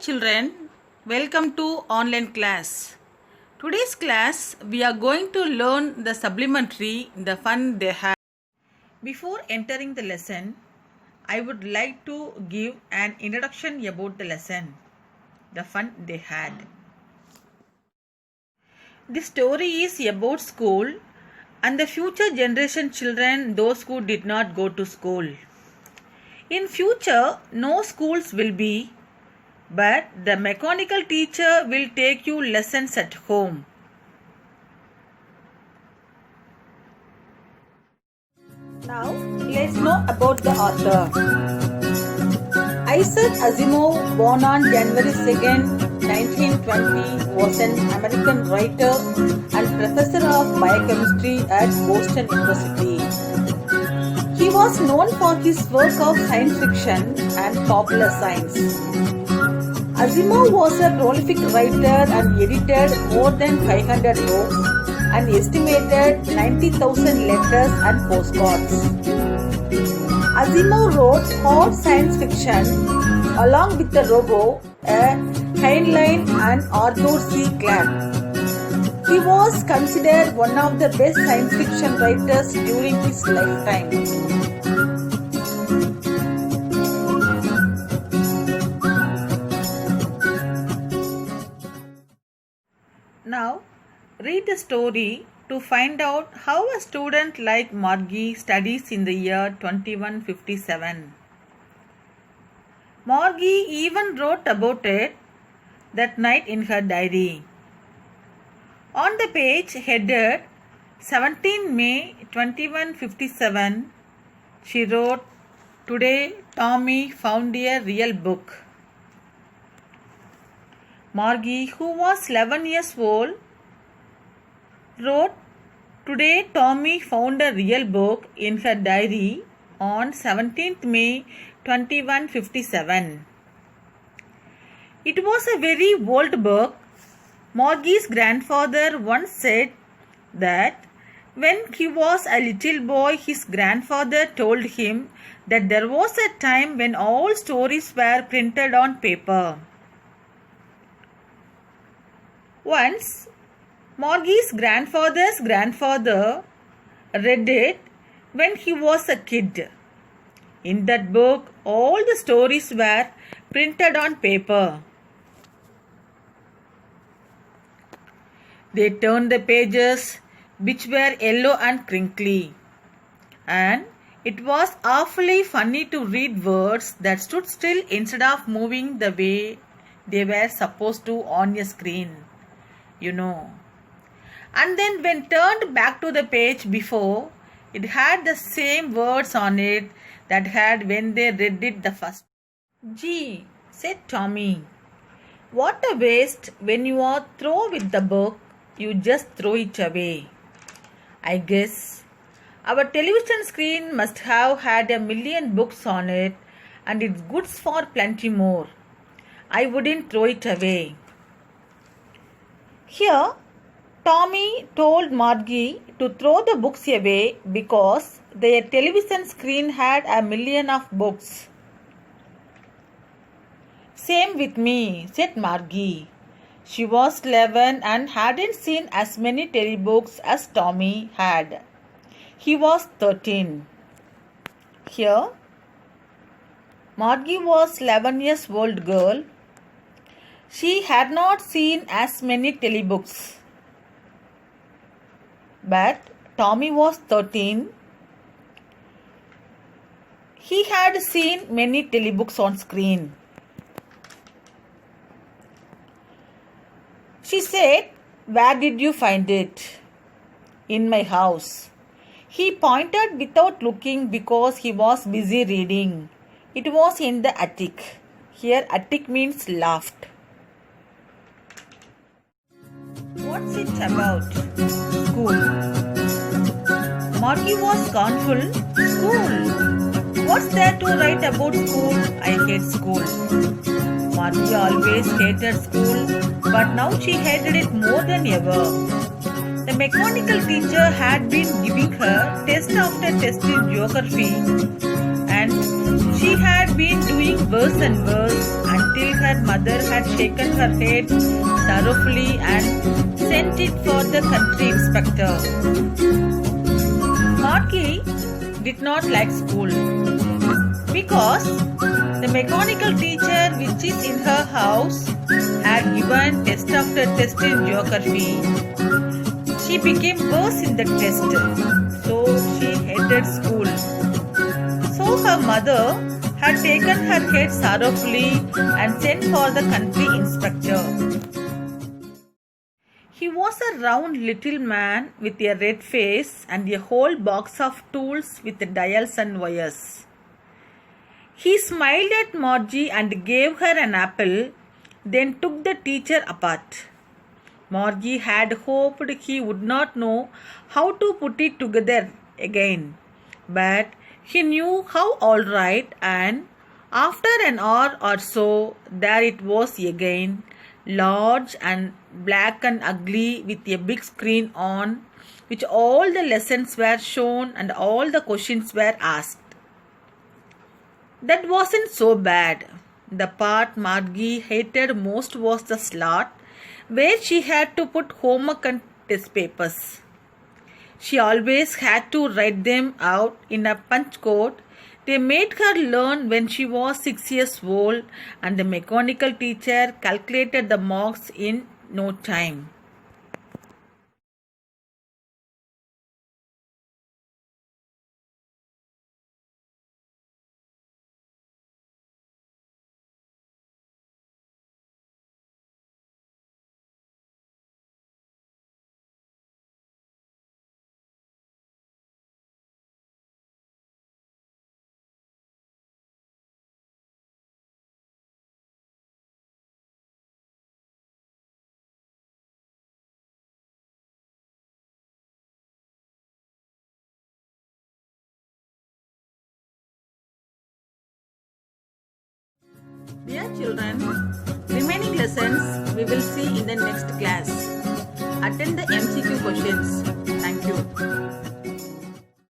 children, welcome to online class. Today's class we are going to learn the supplementary, the fun they had. Before entering the lesson, I would like to give an introduction about the lesson, the fun they had. This story is about school and the future generation children, those who did not go to school. In future, no schools will be, but the mechanical teacher will take you lessons at home. Now, let's know about the author. Isaac Asimov, born on January 2nd, 1920, was an American writer and professor of biochemistry at Boston University. He was known for his work of science fiction and popular science. Asimov was a prolific writer and edited more than 500 books and estimated 90,000 letters and postcards. Asimov wrote hard science fiction along with the Robo, a Heinlein and Arthur C. Clarke. He was considered one of the best science fiction writers during his lifetime. Now, read the story to find out how a student like Margie studies in the year 2157. Margie even wrote about it that night in her diary. On the page headed 17 May 2157, she wrote, "Today Tommy found a real book." Margie, who was 11 years old, wrote, "Today Tommy found a real book" in her diary on 17th May 2157. It was a very old book. Margie's grandfather once said that when he was a little boy, his grandfather told him that there was a time when all stories were printed on paper. Once, Margie's grandfather's grandfather read it when he was a kid. In that book, all the stories were printed on paper. They turned the pages, which were yellow and crinkly, and it was awfully funny to read words that stood still instead of moving the way they were supposed to on a screen, you know. And then when turned back to the page before, it had the same words on it that had when they read it the first. "Gee," said Tommy, "what a waste. When you are through with the book, you just throw it away. I guess our television screen must have had 1,000,000 books on it, and it's good for plenty more. I wouldn't throw it away." Here, Tommy told Margie to throw the books away because their television screen had 1,000,000 of books. "Same with me," said Margie. She was 11 and hadn't seen as many telebooks as Tommy had. He was 13. Here, Margie was 11 years old girl. She had not seen as many telebooks. But Tommy was 13. He had seen many telebooks on screen. She said, "Where did you find it?" "In my house." He pointed without looking because he was busy reading. It was in the attic. Here attic means loft. "What's it about?" "School." Margie was scornful. "School? What's there to write about school? I hate school." Margie always hated school, but now she hated it more than ever. The mechanical teacher had been giving her test after test in geography, and she had been doing worse and worse until her mother had shaken her head sorrowfully and sent it for the country inspector. Margie did not like school because the mechanical teacher which is in her house had given test after test in geography. She became worse in the test, so she hated school. So her mother had taken her head sorrowfully and sent for the country inspector. He was a round little man with a red face and a whole box of tools with dials and wires. He smiled at Margie and gave her an apple, then took the teacher apart. Margie had hoped he would not know how to put it together again, but he knew how all right, and after an hour or so, there it was again, large and black and ugly with a big screen on which all the lessons were shown and all the questions were asked. That wasn't so bad. The part Margie hated most was the slot where she had to put homework and test papers. She always had to write them out in a punch code. They made her learn when she was 6 years old, and the mechanical teacher calculated the marks in no time. Dear children, remaining lessons we will see in the next class. Attend the MCQ questions. Thank you.